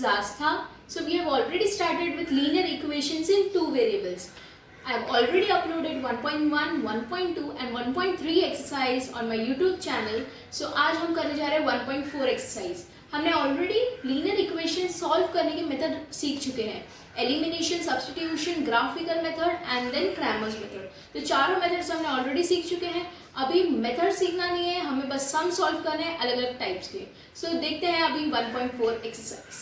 Class था. So we have already started with linear equations in two variables. I have already uploaded 1.1, 1.2 and 1.3 exercise on my YouTube channel. So आज हम करने जा रहे हैं 1.4 exercise. हमने ऑलरेडी लीनियर इक्वेशन सॉल्व करने के मेथड सीख चुके हैं. Elimination, substitution, graphical method and then Cramer's method. तो चारों मेथड्स हमने ऑलरेडी सीख चुके हैं. अभी मेथड सीखना नहीं है, हमें बस सम सॉल्व करने हैं अलग अलग टाइप्स के. सो देखते हैं अभी 1.4 एक्सरसाइज.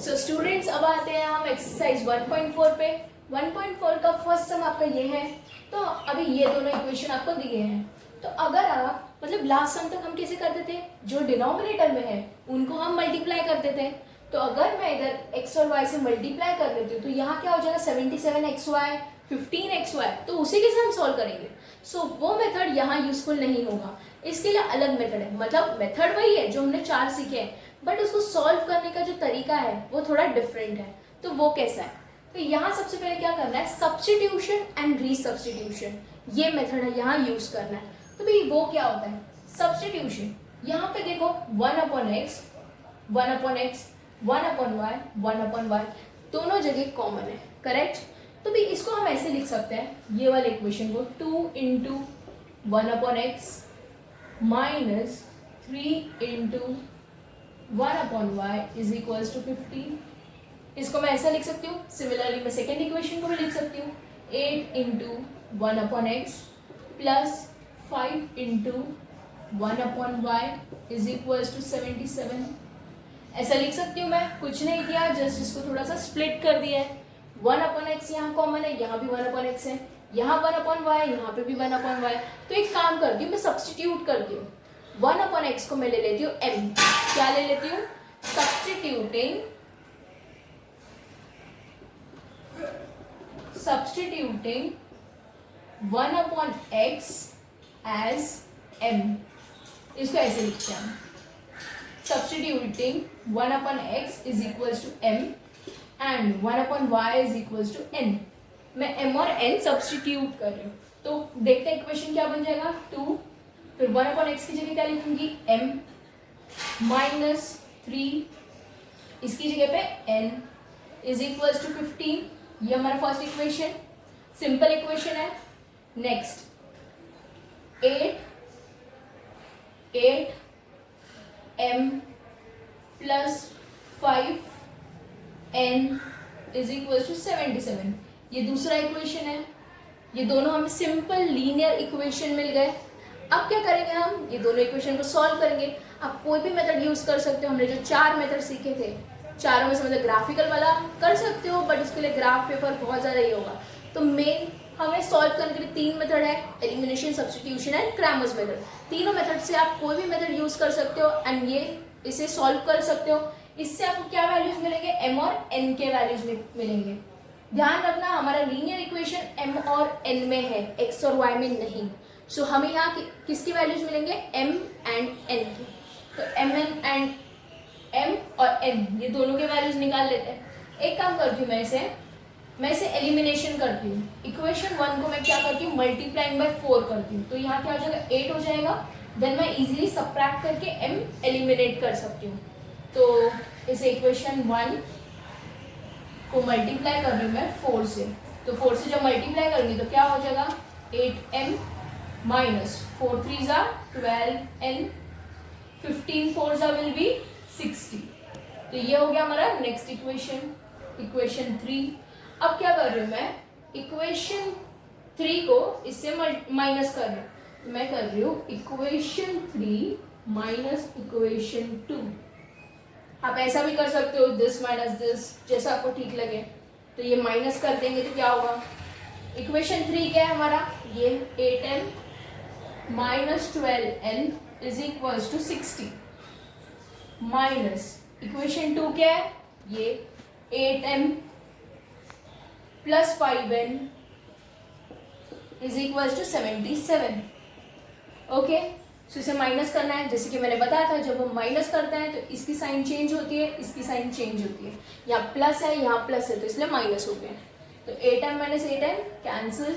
सो स्टूडेंट्स, अब आते हैं हम एक्सरसाइज 1.4 पे. 1.4 का फर्स्ट सम आपका ये है. तो अभी ये दोनों इक्वेशन आपको दिए हैं. तो अगर आप मतलब लास्ट सम तक हम कैसे करते थे, जो डिनोमिनेटर में है उनको हम मल्टीप्लाई करते थे. तो अगर मैं इधर x और y से मल्टीप्लाई कर लेती हूँ तो यहाँ क्या हो जाएगा 77xy, 15xy. तो उसी के साथ हम सॉल्व करेंगे. सो वो मेथड यहाँ यूजफुल नहीं होगा. इसके लिए अलग मेथड है. मतलब मेथड वही है जो हमने चार सीखे हैं, बट उसको सॉल्व करने का जो तरीका है वो थोड़ा डिफरेंट है. तो वो कैसा है? तो यहाँ सबसे पहले क्या करना है, सब्स्टिट्यूशन एंड रीसब्स्टिट्यूशन, ये मेथड है यहाँ यूज करना है. तो भाई वो क्या होता है सब्स्टिट्यूशन. यहाँ पे देखो 1/x, 1/x, 1/y, 1/y दोनों जगह कॉमन है. करेक्ट. तो भाई इसको हम ऐसे लिख सकते हैं, ये वाले इक्वेशन को 2 × 1/x minus 3 × 1/y is equals to 15. इसको मैं ऐसा लिख सकती हूँ. सिमिलरली मैं सेकेंड इक्वेशन को भी लिख सकती हूँ 8 × 1/x plus 5 × 1/y is equals to 77. ऐसा लिख सकती हूँ मैं. कुछ नहीं किया, जस्ट इसको थोड़ा सा स्प्लिट कर दिया है. 1/x यहाँ कॉमन है, यहाँ भी 1/x है, यहाँ 1/y, यहाँ पे भी 1/y. तो एक काम करती हूँ, मैं सब्स्टिट्यूट करती हूँ. 1/x को मैं ले लेती हूँ m. क्या ले लेती हूँ? Substituting 1/x as m. इसको ऐसे लिखते हैं, substituting 1/x is equals to m and 1/y is equals to n. मैं m और n सब्स्टिट्यूट कर रही हूँ. तो देखते हैं इक्वेशन क्या बन जाएगा. 2 फिर 1/x की जगह क्या लिखूंगी m माइनस 3, इसकी जगह पे n इज इक्वल्स टू 15. ये हमारा फर्स्ट इक्वेशन, सिंपल इक्वेशन है. Next 8 m plus 5n is equal to 77. ये दूसरा इक्वेशन है. ये दोनों हमें सिंपल लीनियर इक्वेशन मिल गए. अब क्या करेंगे, हम ये दोनों इक्वेशन को सॉल्व करेंगे. आप कोई भी मेथड यूज कर सकते हो. हमने जो चार मेथड सीखे थे, चारों में से मतलब ग्राफिकल वाला कर सकते हो, बट उसके लिए ग्राफ पेपर बहुत ज़्यादा ही होगा. तो मेन हमें सॉल्व करने के लिए तीन मेथड है, elimination, substitution and Cramer's method. तीनों मेथड से आप कोई भी मेथड यूज कर सकते हो एंड ये इसे सॉल्व कर सकते हो. इससे आपको क्या वैल्यूज मिलेंगे, m और n के वैल्यूज मिलेंगे. ध्यान रखना, हमारा लीनियर इक्वेशन m और n में है, x और y में नहीं. सो हमें यहाँ किसकी वैल्यूज मिलेंगे, m एंड n की. तो m और n ये दोनों के वैल्यूज निकाल लेते हैं. एक काम करती हूँ, मैं इसे एलिमिनेशन करती हूँ. इक्वेशन 1 को मैं क्या करती हूँ, मल्टीप्लाइंग बाय 4 करती हूँ. तो यहाँ क्या हो जाएगा, 8 हो जाएगा. देन मैं इजीली सबट्रैक्ट करके m एलिमिनेट कर सकती हूँ. तो इस इक्वेशन 1 को मल्टीप्लाई कर रही हूँ मैं 4 से. तो 4 से जब मल्टीप्लाई करूँगी तो क्या हो जाएगा, 8m minus 4 3s are 12n, 15 4s are will be 60. तो ये हो गया हमारा नेक्स्ट इक्वेशन, इक्वेशन 3. अब क्या कर रही हूँ मैं, इक्वेशन 3 को इससे माइनस कर रही हूँ. तो मैं कर रही हूँ इक्वेशन 3 माइनस इक्वेशन 2. आप ऐसा भी कर सकते हो, दिस माइनस दिस, जैसा आपको ठीक लगे. तो ये माइनस कर देंगे तो क्या होगा, इक्वेशन 3 क्या है हमारा, ये 8m minus 12n is equals to 60 minus equation 2 क्या है, ये 8m plus 5n is equals to 77. Okay. So इसे माइनस करना है. जैसे कि मैंने बताया था, जब हम माइनस करते हैं तो इसकी साइन चेंज होती है, इसकी साइन चेंज होती है. यहाँ प्लस है, यहाँ प्लस है, तो इसलिए माइनस हो गया. तो 8m minus 8m cancel,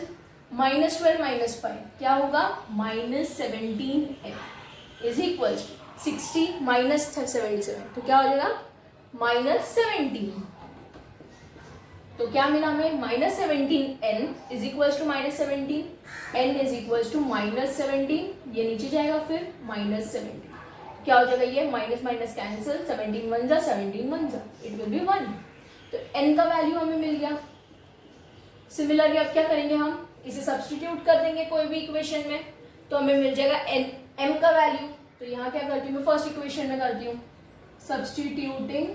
minus 12 minus 5 क्या होगा, minus 17m is equals to 60 minus 77. तो क्या हो जाएगा, -17। तो क्या मिला हमें, -17n is equals to -17, n is equals to -17, ये नीचे जाएगा फिर -17, क्या हो जाएगा ये, माइनस माइनस कैंसिल, 17 1 जा 17 1 जा, इट विल बी 1। तो n का वैल्यू हमें मिल गया। सिमिलरली अब क्या करेंगे, हम इसे सब्सटीट्यूट कर देंगे कोई भी इक्वेशन में, तो हमें मिल जाएगा m का वैल्यू। तो यहाँ क्या करती हूँ मैं, फर्स्ट इक्वेशन में करती हूँ सब्सटीट्यूटिंग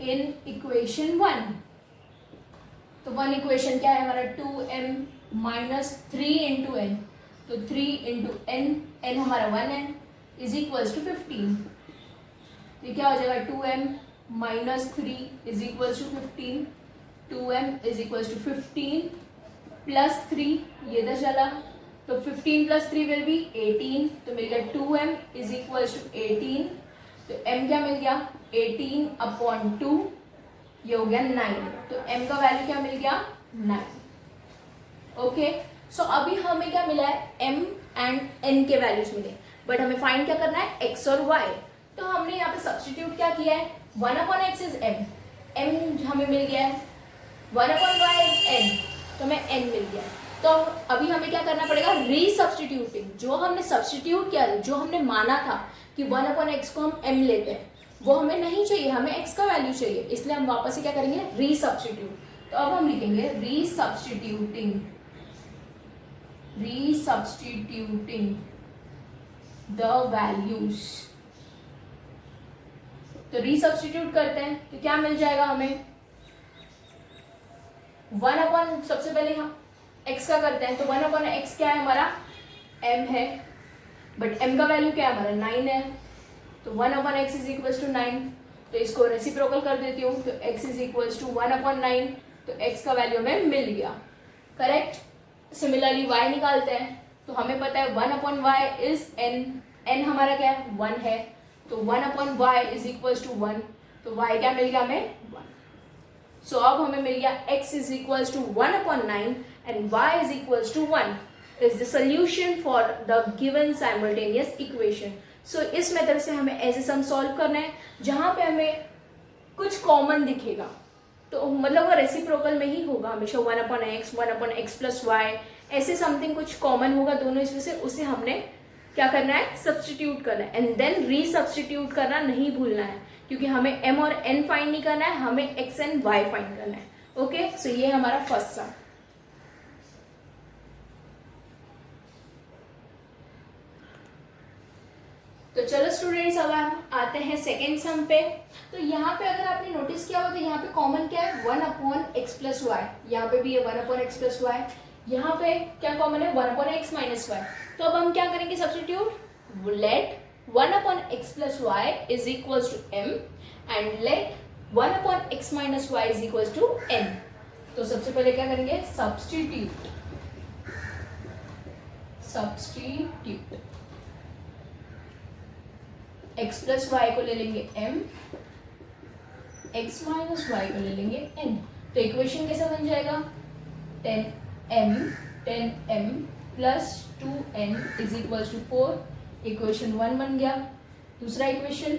इन इक्वेशन 1। तो वन इक्वेशन क्या है हमारा, 2m माइनस 3 इंटू एन, तो 3 इंटू एन, एन हमारा 1 है, इज इक्वल्स टू 15। तो क्या हो जाएगा, 2m minus 3 is equals to 15, 2m is equals to 15 plus 3, ये इधर चला, तो 15 प्लस 3 विल बी 18, तो मिल गया 2m इज इक्वल्स टू 18। तो m क्या मिल गया, 18 अपॉन 2, ये हो गया 9। तो m का वैल्यू क्या मिल गया, 9। ओके, सो अभी हमें क्या मिला है, m एंड n के वैल्यूज मिले, बट हमें फाइंड क्या करना है, x और y। तो हमने यहाँ पे सब्सटीट्यूट क्या किया है, 1 upon x is m, m हमें मिल गया है, 1 अपॉन y इज n, तो हमें n मिल गया। तो अभी हमें क्या करना पड़ेगा, रीसब्स्टिट्यूटिंग, जो हमने सब्सटीट्यूट किया, जो हमने माना था कि 1 अपॉन एक्स को हम m लेते हैं, वो हमें नहीं चाहिए, हमें x का वैल्यू चाहिए, इसलिए हम वापस से क्या करेंगे, रीसब्स्टिट्यूट। तो अब हम लिखेंगे रीसब्स्टिट्यूटिंग द वैल्यूज। तो रीसब्स्टिट्यूट करते हैं, तो क्या मिल जाएगा हमें, 1 अपॉन, सबसे पहले हम x का करते हैं, तो 1 अपॉन एक्स क्या है हमारा, m है, बट m का वैल्यू क्या है हमारा, 9 है, तो 1 upon x is equals to 9, तो इसको रेसिप्रोकल कर देती हूँ, तो x is equals to 1 upon 9, तो x का वैल्यू हमें मिल गया, करेक्ट। सिमिलरली y निकालते हैं, तो हमें पता है 1 upon y is n, n हमारा क्या है, 1 है, तो 1 upon y is equals to 1, तो y क्या मिल गया हमें, 1। सो अब हमें मिल गया x is equals to 1 upon 9 and y is equals to 1 is the solution for the given simultaneous equation। So इस मेथड से हमें ऐसे सम सॉल्व करना है जहाँ पे हमें कुछ कॉमन दिखेगा, तो मतलब वो रेसिप्रोकल में ही होगा हमेशा, 1 upon x, 1 upon x plus y, ऐसे समथिंग कुछ कॉमन होगा दोनों इसमें से, उसे हमने क्या करना है, सब्सटीट्यूट करना है, एंड देन रीसब्स्टिट्यूट करना नहीं भूलना है, क्योंकि हमें m और n फाइंड नहीं करना है, हमें x एंड y फाइंड करना है। ओके, सो ये हमारा फर्स्ट सम। तो चलो स्टूडेंट्स, अब हम आते हैं सेकेंड सम पे। तो यहाँ पे अगर आपने नोटिस किया हो तो यहाँ पे कॉमन क्या है, 1 अपॉन एक्स प्लस वाई, यहाँ पे भी है 1 अपॉन एक्स प्लस वाई, यहाँ पे क्या कॉमन है, 1 अपॉन एक्स माइनस वाई। तो अब हम क्या करेंगे, substitute, let 1 upon x plus y is equals to m and let 1 upon x minus y is equals to n। तो सबसे पहले क्या करेंगे, सब्स्टिट्यूट x प्लस वाई को ले लेंगे m, x माइनस वाई को ले लेंगे n। तो इक्वेशन कैसा बन जाएगा, 10m plus 2n is equals to 4, equation 1 बन गया। दूसरा equation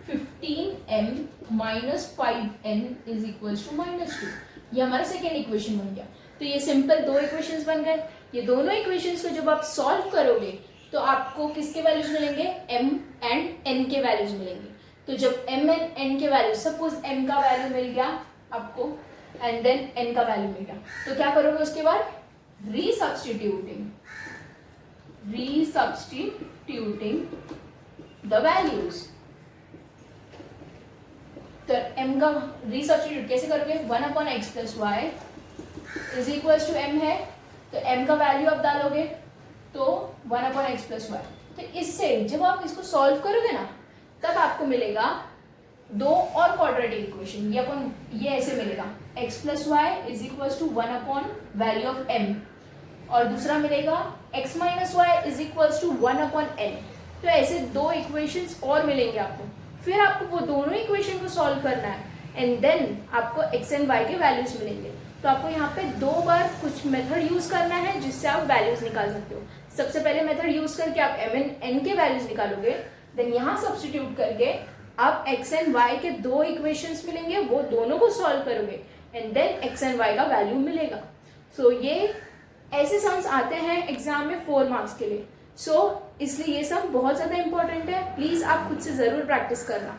15m minus 5n is equals to -2, ये हमारा सेकेंड इक्वेशन बन गया। तो ये सिंपल दो इक्वेशंस बन गए। ये दोनों इक्वेशंस को जब आप सॉल्व करोगे तो आपको किसके वैल्यूज मिलेंगे, m एंड n के वैल्यूज मिलेंगे। तो जब m एंड n के वैल्यूज, सपोज m का वैल्यू मिल गया आपको एंड देन n का वैल्यू मिल गया, तो क्या करोगे उसके बाद, रीसब्स्टिट्यूटिंग द वैल्यूज। तो m का रीसब्स्टिट्यूट कैसे करोगे, 1 upon x plus y is equals to m है, तो m का वैल्यू आप डालोगे तो 1 अपॉन एक्स प्लस वाई। तो इससे जब आप इसको सॉल्व करोगे ना, तब आपको मिलेगा दो और क्वाड्रेटिक इक्वेशन, ये ऐसे मिलेगा, x plus y is equals to 1 upon value of m, और दूसरा मिलेगा x minus y is equals to 1 upon n। तो ऐसे दो इक्वेशंस और मिलेंगे आपको, फिर आपको वो दोनों इक्वेशन को सॉल्व करना है एंड देन आपको x एंड y के वैल्यूज मिलेंगे। तो आपको यहाँ पे दो बार कुछ मेथड यूज करना है जिससे आप वैल्यूज निकाल सकते हो। सबसे पहले मेथड यूज करके आप m एंड n के वैल्यूज निकालोगे, देन यहाँ सब्स्टिट्यूट करके अब x एंड y के दो इक्वेशंस मिलेंगे, वो दोनों को सॉल्व करोगे and then x and y का वैल्यू मिलेगा. सो ये ऐसे सम्स आते हैं एग्जाम में 4 मार्क्स के लिए. इसलिए ये सम बहुत ज़्यादा इंपॉर्टेंट है. प्लीज़ आप खुद से ज़रूर प्रैक्टिस करना.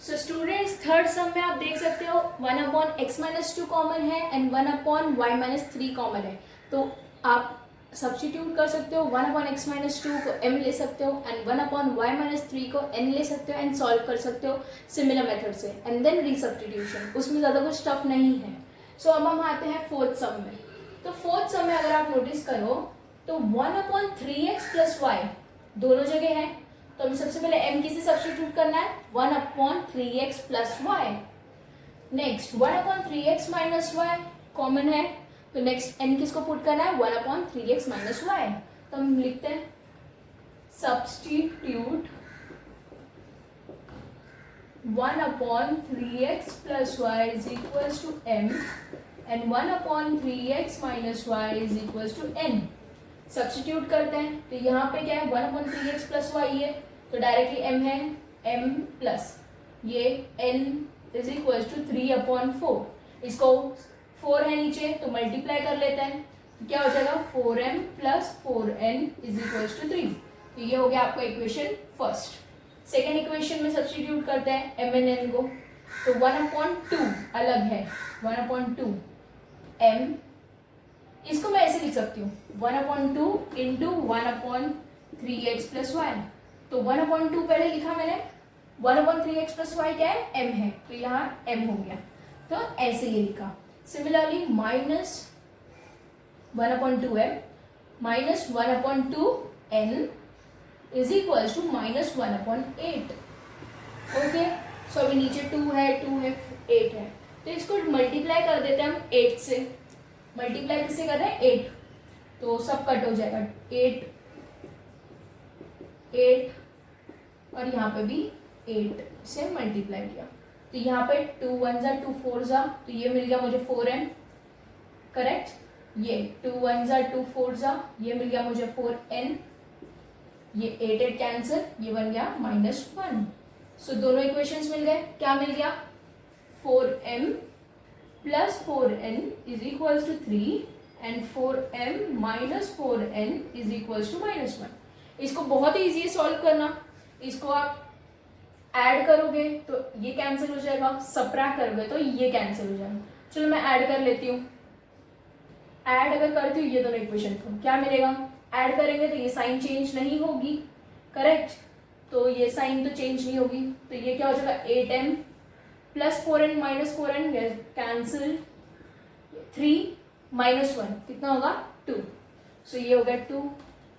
सो स्टूडेंट्स, थर्ड सम में आप देख सकते हो 1/x-2 कॉमन है एंड 1/y-3 कॉमन है. तो आप सब्स्टिट्यूट कर सकते हो. 1/x-2 को m ले सकते हो एंड 1/y-3 को n ले सकते हो एंड सॉल्व कर सकते हो सिमिलर मेथड से एंड देन रीसब्स्टिट्यूशन. उसमें ज़्यादा कुछ टफ नहीं है. सो अब हम आते हैं फोर्थ सम में. तो फोर्थ सम में अगर आप नोटिस करो तो 1/3x + y दोनों जगह है. तो हमें सबसे पहले m किसे सब्स्टिट्यूट करना है? 1/3x + y. Next 1/3x - y common है, तो नेक्स्ट n किसको पुट करना है? 1/3x - y. तो हम लिखते हैं substitute 1/3x + y = m and 1/3x - y = n. Substitute करते हैं तो यहाँ पे क्या है? 1/3x + y है तो डायरेक्टली m है, m प्लस ये n = 3/4. इसको 4 है नीचे तो मल्टीप्लाई कर लेते हैं तो क्या हो जाएगा? 4m + 4n = 3. तो ये हो गया आपका इक्वेशन फर्स्ट. सेकेंड इक्वेशन में सब्स्टिट्यूट करते हैं m एंड n को. तो 1/2 अलग है, 1/2 m. इसको मैं ऐसे लिख सकती हूँ 1/2 × 1/3x + y. तो 1/2 पहले लिखा मैंने. 1/3x + y क्या है? m है, तो यहाँ m हो गया. तो ऐसे ये लिखा. Similarly -1/2m -1/2n = -1/8. ओके. सो अभी नीचे 2 है 8 है तो इसको मल्टीप्लाई कर देते हैं हम 8 से. मल्टीप्लाई किससे कर रहे हैं? 8. तो सब कट हो जाएगा. 8 और यहाँ पे भी 8 से मल्टीप्लाई किया तो यहाँ पे 2 1 2 4 तो ये मिल गया मुझे 4m. करेक्ट. ये 2 1 2 4 ये मिल गया मुझे 4n. ये 8 कैंसिल, ये बन गया -1. सो दोनों इक्वेशंस मिल गए. क्या मिल गया? 4m + 4n = 3 and 4m - 4n = -1. इसको बहुत ही ईजी है सॉल्व करना. इसको आप ऐड करोगे तो ये कैंसिल हो जाएगा, सबट्रैक्ट करोगे तो ये कैंसिल हो जाएगा. चलो मैं ऐड कर लेती हूँ. ऐड अगर करती हूँ ये दोनों इक्वेशन को, क्या मिलेगा? ऐड करेंगे तो ये साइन चेंज नहीं होगी. करेक्ट. तो ये साइन तो चेंज नहीं होगी तो ये क्या हो जाएगा? 8m + 4n - 4n cancel. 3 - 1 कितना होगा? 2. सो ये हो गया 2.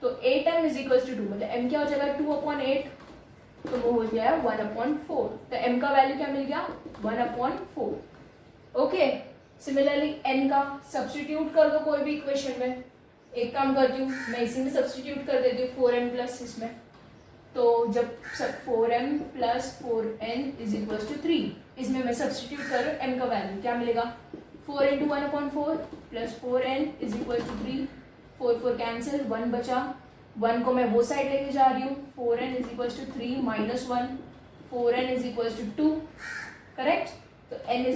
तो 8m = 2 मतलब m क्या हो जाएगा? 2/8. तो वो हो गया 1/4. तो m का वैल्यू क्या मिल गया? 1/4. ओके. सिमिलरली n का सब्स्टिट्यूट कर दो कोई भी इक्वेशन में. एक काम करती हूँ मैं इसी में सब्स्टिट्यूट कर देती हूँ 4m प्लस इसमें. तो जब 4m + 4n = 3 इसमें मैं सब्स्टिट्यूट कर रहा हूँ m का वैल्यू क्या मिलेगा? 4 × 1/4 + 4n = 3. 4 4 कैंसिल, 1 बचा. 1 को मैं वो साइड लेके जा रही हूँ. 4n = 3 - 1 4n = 2. करेक्ट. तो n =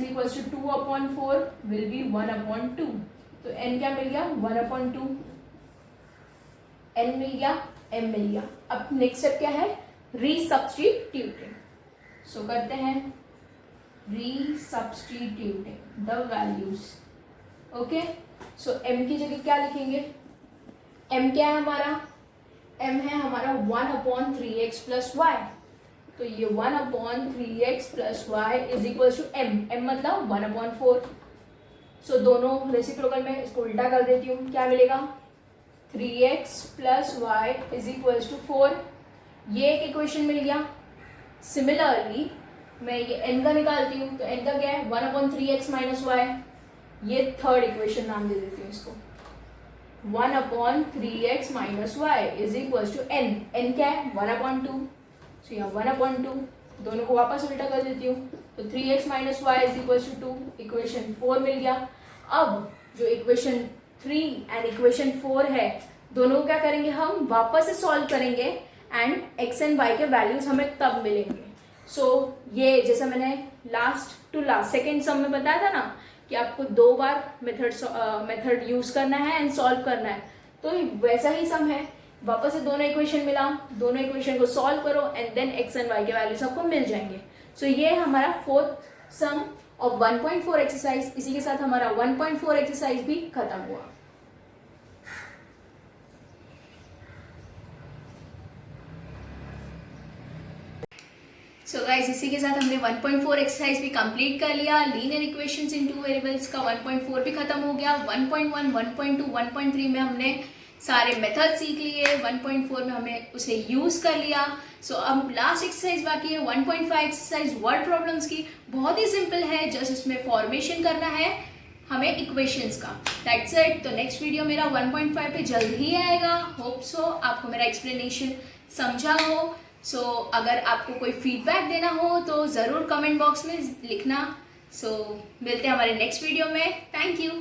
2/4 विल बी 1/2. तो n क्या मिल गया? 1/2. n मिल गया, m मिल गया. अब नेक्स्ट स्टेप क्या है? रीसब्स्टिट्यूटिंग. सो करते हैं रीसब्स्टिट्यूटिंग the values. Okay. So m की जगह क्या लिखेंगे? m क्या है हमारा? m है हमारा 1/3x + y. तो ये 1/3x + y = m. m मतलब 1/4. सो दोनों रेसिप्रोकल में इसको उल्टा कर देती हूँ. क्या मिलेगा? 3x + y = 4. ये एक इक्वेशन मिल गया. सिमिलरली मैं ये n का निकालती हूँ तो n का क्या है? 1/3x - y. ये थर्ड इक्वेशन नाम दे देती हूँ इसको. 1/3x - y = n. n क्या है? 1/2. सो यहाँ 1/2 दोनों को वापस उल्टा कर देती हूँ तो 3x - y = 2. इक्वेशन 4 मिल गया. अब जो इक्वेशन 3 एंड इक्वेशन 4 है, दोनों को क्या करेंगे, हम वापस से सॉल्व करेंगे एंड एक्स एंड वाई के वैल्यूज हमें तब मिलेंगे. सो ये जैसा मैंने last to last second sum में बताया था ना कि आपको 2 बार मेथड यूज करना है एंड सॉल्व करना है, तो वैसा ही सम है. वापस से दोनों इक्वेशन मिला, दोनों इक्वेशन को सॉल्व करो and then x and y के वैल्यूज आपको मिल जाएंगे. सो ये हमारा 4th सम ऑफ 1.4 एक्सरसाइज. इसी के साथ हमारा 1.4 एक्सरसाइज भी खत्म हुआ. सो गाइस, इसी के साथ हमने 1.4 एक्सरसाइज भी कंप्लीट कर लिया. लीनियर इक्वेशंस इन 2 वेरिएबल्स का 1.4 भी खत्म हो गया. 1.1, 1.2, 1.3 में हमने सारे मेथड सीख लिए. 1.4 में हमने उसे यूज कर लिया. सो अब लास्ट एक्सरसाइज बाकी है 1.5 एक्सरसाइज वर्ड प्रॉब्लम्स की. बहुत ही सिंपल है, जस्ट इसमें फॉर्मेशन करना है हमें इक्वेशंस का. That's it. तो नेक्स्ट वीडियो मेरा 1.5 पे जल्द ही आएगा. होप सो आपको मेरा एक्सप्लेनेशन समझा हो. सो अगर आपको कोई फीडबैक देना हो तो ज़रूर कमेंट बॉक्स में लिखना. सो मिलते हैं हमारे नेक्स्ट वीडियो में. Thank you.